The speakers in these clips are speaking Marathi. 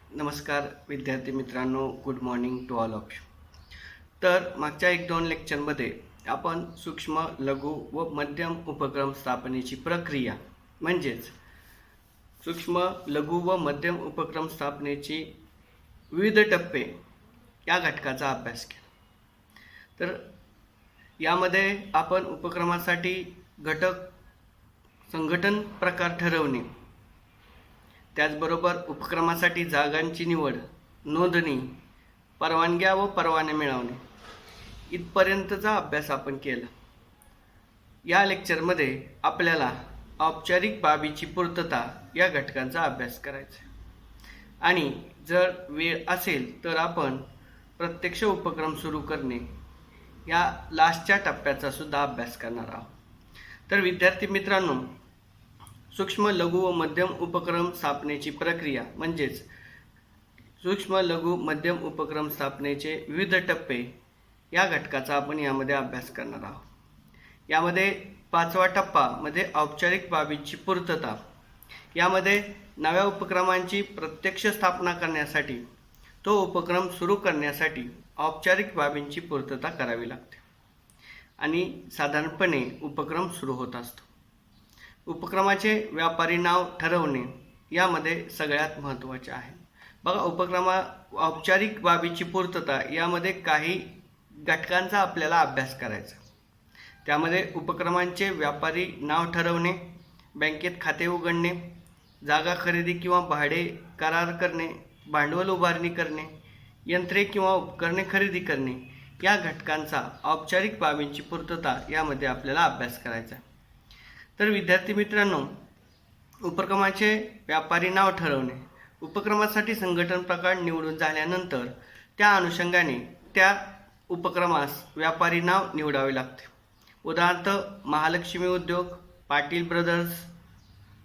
नमस्कार विद्यार्थी मित्रांनो, good morning to all of you. तर मागच्या 1-2 लेक्चरमध्ये आपण सूक्ष्म, लघु व मध्यम उपक्रम स्थापनेची प्रक्रिया म्हणजेच सूक्ष्म, लघु व मध्यम उपक्रम स्थापनेची विविध टप्पे या घटकाचा अभ्यास केला. तर यामध्ये आपण उपक्रमासाठी घटक संघटन प्रकार ठरवणे, त्याचबरोबर उपक्रमासाठी जागांची निवड, नोंदणी, परवानग्या व परवाने मिळवणे इथपर्यंतचा अभ्यास आपण केला. या लेक्चरमध्ये आपल्याला औपचारिक बाबीची पूर्तता या घटकांचा अभ्यास करायचा आहे आणि जर वेळ असेल तर आपण प्रत्यक्ष उपक्रम सुरू करणे या लास्टच्या टप्प्याचा सुद्धा अभ्यास करणार आहोत. तर विद्यार्थी मित्रांनो, सूक्ष्म, लघु व मध्यम उपक्रम स्थापनेची प्रक्रिया म्हणजेच सूक्ष्म, लघु, मध्यम उपक्रम स्थापनेचे विविध टप्पे या घटकाचा आपण यामध्ये अभ्यास करणार आहोत. यामध्ये 5वा टप्पा मध्ये औपचारिक बाबींची पूर्तता. यामध्ये नव्या उपक्रमांची प्रत्यक्ष स्थापना करण्यासाठी, तो उपक्रम सुरू करण्यासाठी औपचारिक बाबींची पूर्तता करावी लागते आणि साधारणपणे उपक्रम सुरू होत असतो. उपक्रमाचे व्यापारी नाव ठरवणे यामध्ये सगळ्यात महत्त्वाचे आहे. बघा, औपचारिक बाबीची पूर्तता यामध्ये काही घटकांचा आपल्याला अभ्यास करायचा. त्यामध्ये उपक्रमांचे व्यापारी नाव ठरवणे, बँकेत खाते उघडणे, जागा खरेदी किंवा भाडे करार करणे, भांडवल उभारणी करणे, यंत्रे किंवा उपकरणे खरेदी करणे या घटकांचा औपचारिक बाबींची पूर्तता यामध्ये आपल्याला अभ्यास करायचा. तर विद्यार्थी मित्रांनो, उपक्रमाचे व्यापारी नाव ठरवणे. उपक्रमासाठी संघटन प्रकार निवडून झाल्यानंतर त्या अनुषंगाने त्या उपक्रमास व्यापारी नाव निवडावे लागते. उदाहरणार्थ महालक्ष्मी उद्योग, Patil brothers,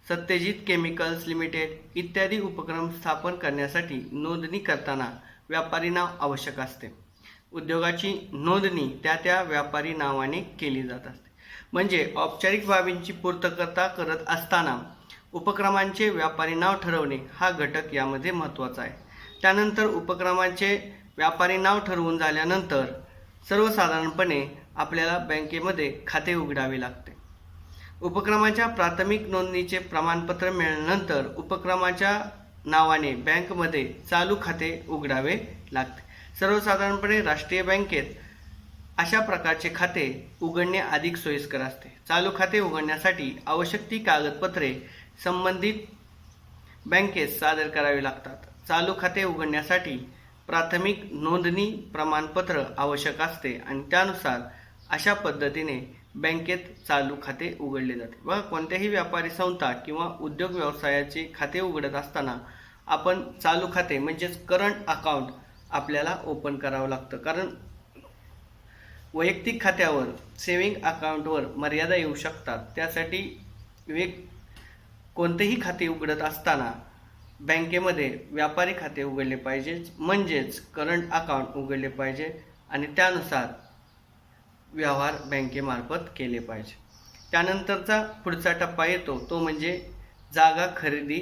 Satyajit chemicals limited इत्यादी उपक्रम स्थापन करण्यासाठी नोंदणी करताना व्यापारी नाव आवश्यक असते. उद्योगाची नोंदणी त्या व्यापारी नावाने केली जात असते. म्हणजे औपचारिक बाबींची पूर्तता करत असताना उपक्रमांचे व्यापारी नाव ठरवणे हा घटक यामध्ये महत्त्वाचा आहे. त्यानंतर उपक्रमाचे व्यापारी नाव ठरवून झाल्यानंतर सर्वसाधारणपणे आपल्याला बँकेमध्ये खाते उघडावे लागते. उपक्रमाच्या प्राथमिक नोंदणीचे प्रमाणपत्र मिळाल्यानंतर उपक्रमाच्या नावाने बँकमध्ये चालू खाते उघडावे लागते. सर्वसाधारणपणे राष्ट्रीय बँकेत अशा प्रकारचे खाते उघडणे अधिक सोयीस्कर असते. चालू खाते उघडण्यासाठी आवश्यक ती कागदपत्रे संबंधित बँकेत सादर करावी लागतात. चालू खाते उघडण्यासाठी प्राथमिक नोंदणी प्रमाणपत्र आवश्यक असते आणि त्यानुसार अशा पद्धतीने बँकेत चालू खाते उघडले जाते. व कोणत्याही व्यापारी संस्था किंवा उद्योग व्यवसायाचे खाते उघडत असताना आपण चालू खाते म्हणजेच करंट अकाउंट आपल्याला ओपन करावं लागतं. कारण वैयक्तिक खात्यावर, सेव्हिंग अकाउंटवर मर्यादा येऊ शकतात. त्यासाठी कोणतेही खाते उघडत असताना बँकेमध्ये व्यापारी खाते उघडले पाहिजे, म्हणजेच करंट अकाउंट उघडले पाहिजे आणि त्यानुसार व्यवहार बँकेमार्फत केले पाहिजे. त्यानंतरचा पुढचा टप्पा येतो तो म्हणजे जागा खरेदी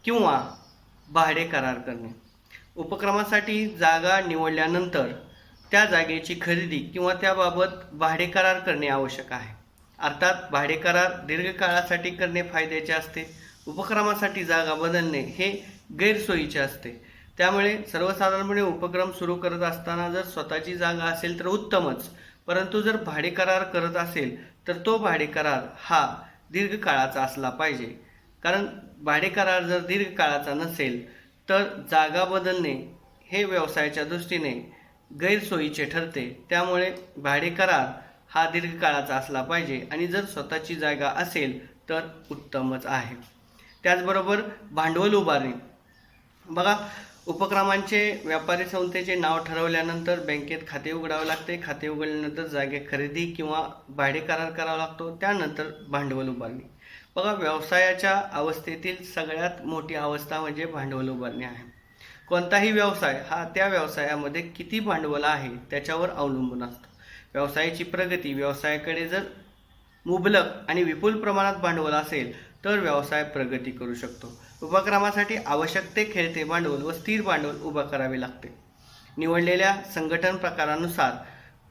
किंवा भाडे करार करणे. उपक्रमासाठी जागा निवडल्यानंतर त्या जागेची खरेदी किंवा त्याबाबत भाडे करार करणे आवश्यक आहे. अर्थात भाडे करार दीर्घकाळासाठी करणे फायद्याचे असते. उपक्रमासाठी जागा बदलणे हे गैरसोयीचे असते. त्यामुळे सर्वसाधारणपणे उपक्रम सुरू करत असताना जर स्वतःची जागा असेल तर उत्तमच, परंतु जर भाडे करार करत असेल तर तो भाडे करार हा दीर्घकाळाचा असला पाहिजे. कारण भाडे करार जर दीर्घकाळाचा नसेल तर जागा बदलणे हे व्यवसायाच्या दृष्टीने गैरसोयीचे ठरते. त्यामुळे भाडे करार हा दीर्घकाळाचा असला पाहिजे आणि जर स्वतःची जागा असेल तर उत्तमच आहे. त्याचबरोबर भांडवल उभारणे. बघा, उपक्रमांचे व्यापारी संस्थेचे नाव ठरवल्यानंतर बँकेत खाते उघडावे लागते. खाते उघडल्यानंतर जागे खरेदी किंवा भाडे करार करावा लागतो. त्यानंतर भांडवल उभारणे. बघा, व्यवसायाच्या अवस्थेतील सगळ्यात मोठी अवस्था म्हणजे भांडवल उभारणे आहे. कोणताही व्यवसाय हा त्या व्यवसायामध्ये किती भांडवल आहे त्याच्यावर अवलंबून असतो. व्यवसायाची प्रगती, व्यवसायाकडे जर मुबलक आणि विपुल प्रमाणात भांडवल असेल तर व्यवसाय प्रगती करू शकतो. उपक्रमासाठी आवश्यक ते खेळते भांडवल व स्थिर भांडवल उभा करावे लागते. निवडलेल्या संघटन प्रकारानुसार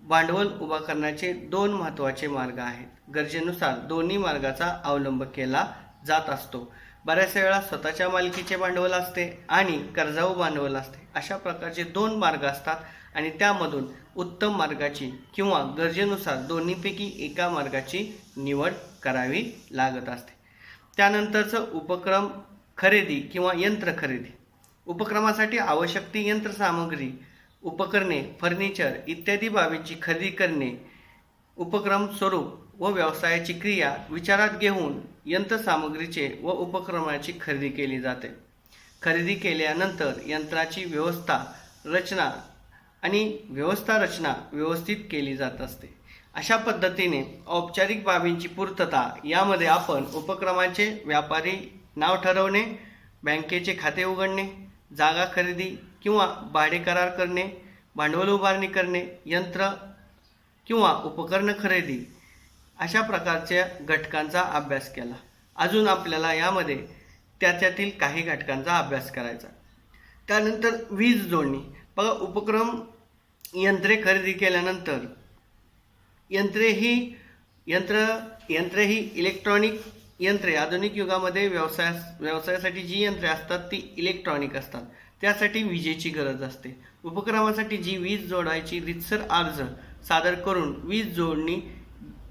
भांडवल उभा करण्याचे दोन महत्त्वाचे मार्ग आहेत. गरजेनुसार दोन्ही मार्गाचा अवलंब केला जात असतो. बऱ्याच वेळा स्वतःच्या मालकीचे भांडवल असते आणि कर्जाऊ भांडवल असते. अशा प्रकारचे दोन मार्ग असतात आणि त्यामधून उत्तम मार्गाची किंवा गरजेनुसार दोन्हीपैकी एका मार्गाची निवड करावी लागत असते. त्यानंतरचं उपक्रम खरेदी किंवा यंत्र खरेदी. उपक्रमासाठी आवश्यक ती यंत्रसामग्री, उपकरणे, फर्निचर इत्यादी बाबींची खरेदी करणे. उपक्रम स्वरूप व व्यवसायाची क्रिया विचारात घेऊन यंत्रसामग्रीचे व उपक्रमाची खरेदी केली जाते. खरेदी केल्यानंतर यंत्राची रचना व्यवस्थित केली जात असते. अशा पद्धतीने औपचारिक बाबींची पूर्तता यामध्ये आपण उपक्रमाचे व्यापारी नाव ठरवणे, बँकेचे खाते उघडणे, जागा खरेदी किंवा भाडे करार करणे, भांडवल उभारणी करणे, यंत्र किंवा उपकरण खरेदी अशा प्रकारच्या घटकांचा अभ्यास केला. अजून आपल्याला यामध्ये त्यातील काही घटकांचा अभ्यास करायचा. त्यानंतर वीज जोडणी. बघा, उपक्रम यंत्रे खरेदी केल्यानंतर यंत्रे ही इलेक्ट्रॉनिक यंत्रे आधुनिक युगामध्ये व्यवसायासाठी जी यंत्रे असतात ती इलेक्ट्रॉनिक असतात. त्यासाठी विजेची गरज असते. उपक्रमासाठी जी वीज जोडायची रीतसर अर्ज सादर करून वीज जोडणी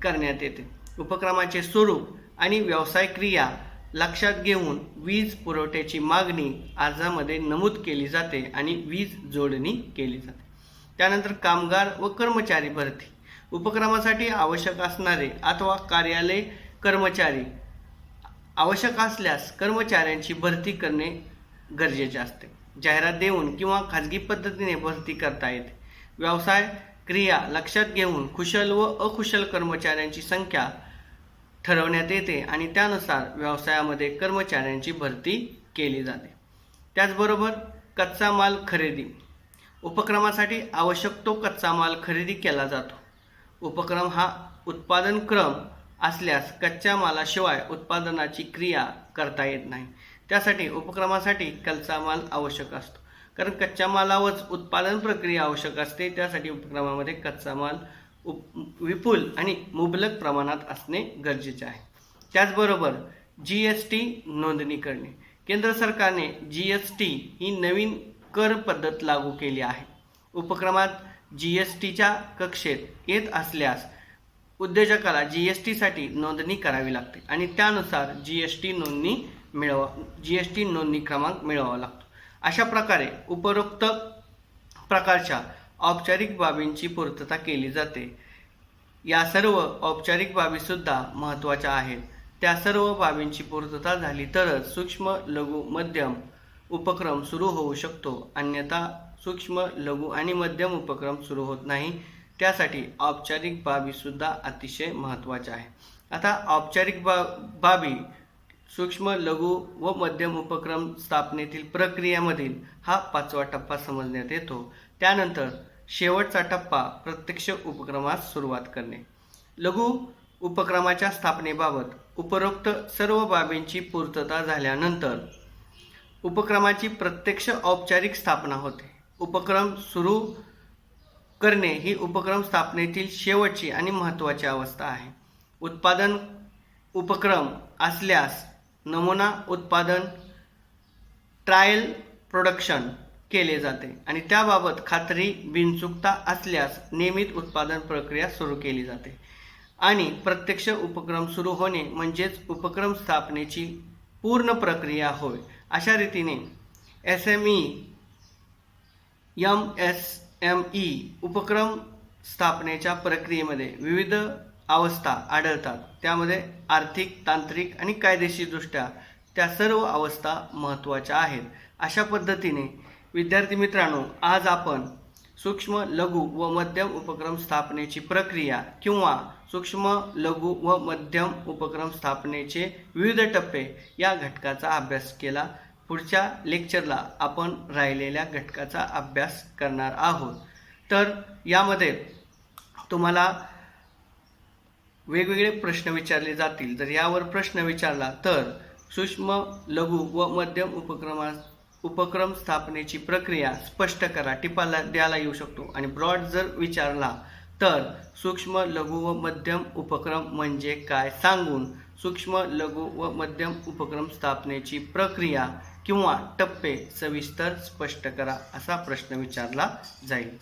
करण्यात येते. उपक्रमाचे स्वरूप आणि व्यवसाय क्रिया लक्षात घेऊन वीज पुरवठ्याची मागणी अर्जामध्ये नमूद केली जाते आणि वीज जोडणी केली जाते. त्यानंतर कामगार व कर्मचारी भरती. उपक्रमासाठी आवश्यक असणारे अथवा कार्यालय कर्मचारी आवश्यक असल्यास कर्मचाऱ्यांची भरती करणे गरजेचे असते. जाहिरात देऊन किंवा खाजगी पद्धतीने भरती करता येते. व्यवसाय क्रिया लक्षात घेऊन कुशल व अकुशल कर्मचाऱ्यांची संख्या ठरवण्यात येते आणि त्यानुसार व्यवसायामध्ये कर्मचाऱ्यांची भरती केली जाते. त्याचबरोबर कच्चा माल खरेदी. उपक्रमासाठी आवश्यक तो कच्चा माल खरेदी केला जातो. उपक्रम हा उत्पादन क्रम असल्यास कच्च्या मालाशिवाय उत्पादनाची क्रिया करता येत नाही. त्यासाठी उपक्रमासाठी कच्चा माल आवश्यक असतो, कारण कच्च्या मालावरच उत्पादन प्रक्रिया आवश्यक असते. त्यासाठी उपक्रमामध्ये कच्चा माल विपुल आणि मुबलक प्रमाणात असणे गरजेचे आहे. त्याचबरोबर GST नोंदणी करणे. केंद्र सरकारने GST ही नवीन कर पद्धत लागू केली आहे. उपक्रमात GSTच्या कक्षेत येत असल्यास उद्योजकाला GSTसाठी नोंदणी करावी लागते आणि त्यानुसार GST नोंदणी क्रमांक मिळवावा लागतो. अशा प्रकारे उपरोक्त प्रकारच्या औपचारिक बाबींची पूर्तता केली जाते. या सर्व औपचारिक बाबीसुद्धा महत्त्वाच्या आहेत. त्या सर्व बाबींची पूर्तता झाली तरच सूक्ष्म लघु मध्यम उपक्रम सुरू होऊ शकतो, अन्यथा सूक्ष्म लघु आणि मध्यम उपक्रम सुरू होत नाही. त्यासाठी औपचारिक बाबीसुद्धा अतिशय महत्त्वाच्या आहे. आता औपचारिक बाबी सूक्ष्म लघु व मध्यम उपक्रम स्थापनेतील प्रक्रियेमधील हा 5वा टप्पा समजण्यात येतो. त्यानंतर शेवटचा टप्पा प्रत्यक्ष उपक्रमास सुरुवात करणे. लघु उपक्रमाच्या स्थापनेबाबत उपरोक्त सर्व बाबींची पूर्तता झाल्यानंतर उपक्रमाची प्रत्यक्ष औपचारिक स्थापना होते. उपक्रम सुरू करणे ही उपक्रम स्थापनेतील शेवटची आणि महत्त्वाची अवस्था आहे. उत्पादन उपक्रम असल्यास नमुना उत्पादन ट्रायल प्रोडक्शन केले जाते आणि त्याबाबत खात्री बिनचूकता असल्यास नियमित उत्पादन प्रक्रिया सुरू केली जाते आणि प्रत्यक्ष उपक्रम सुरू होणे म्हणजेच उपक्रम स्थापनेची पूर्ण प्रक्रिया होय. अशा रीतीने MSME उपक्रम स्थापनेच्या प्रक्रियेमध्ये विविध अवस्था आढळतात. त्यामध्ये आर्थिक, तांत्रिक आणि कायदेशीरदृष्ट्या त्या सर्व अवस्था महत्त्वाच्या आहेत. अशा पद्धतीने विद्यार्थी मित्रांनो, आज आपण सूक्ष्म लघु व मध्यम उपक्रम स्थापनेची प्रक्रिया किंवा सूक्ष्म लघु व मध्यम उपक्रम स्थापनेचे विविध टप्पे या घटकाचा अभ्यास केला. पुढच्या लेक्चरला आपण राहिलेल्या घटकाचा अभ्यास करणार आहोत. तर यामध्ये तुम्हाला वेगवेगळे प्रश्न विचारले जातील. जर यावर प्रश्न विचारला तर सूक्ष्म लघु व मध्यम उपक्रम स्थापनेची प्रक्रिया स्पष्ट करा, टिपाला द्यायला येऊ शकतो. आणि ब्रॉड जर विचारला तर सूक्ष्म लघु व मध्यम उपक्रम म्हणजे काय सांगून सूक्ष्म लघु व मध्यम उपक्रम स्थापनेची प्रक्रिया किंवा टप्पे सविस्तर स्पष्ट करा असा प्रश्न विचारला जाईल.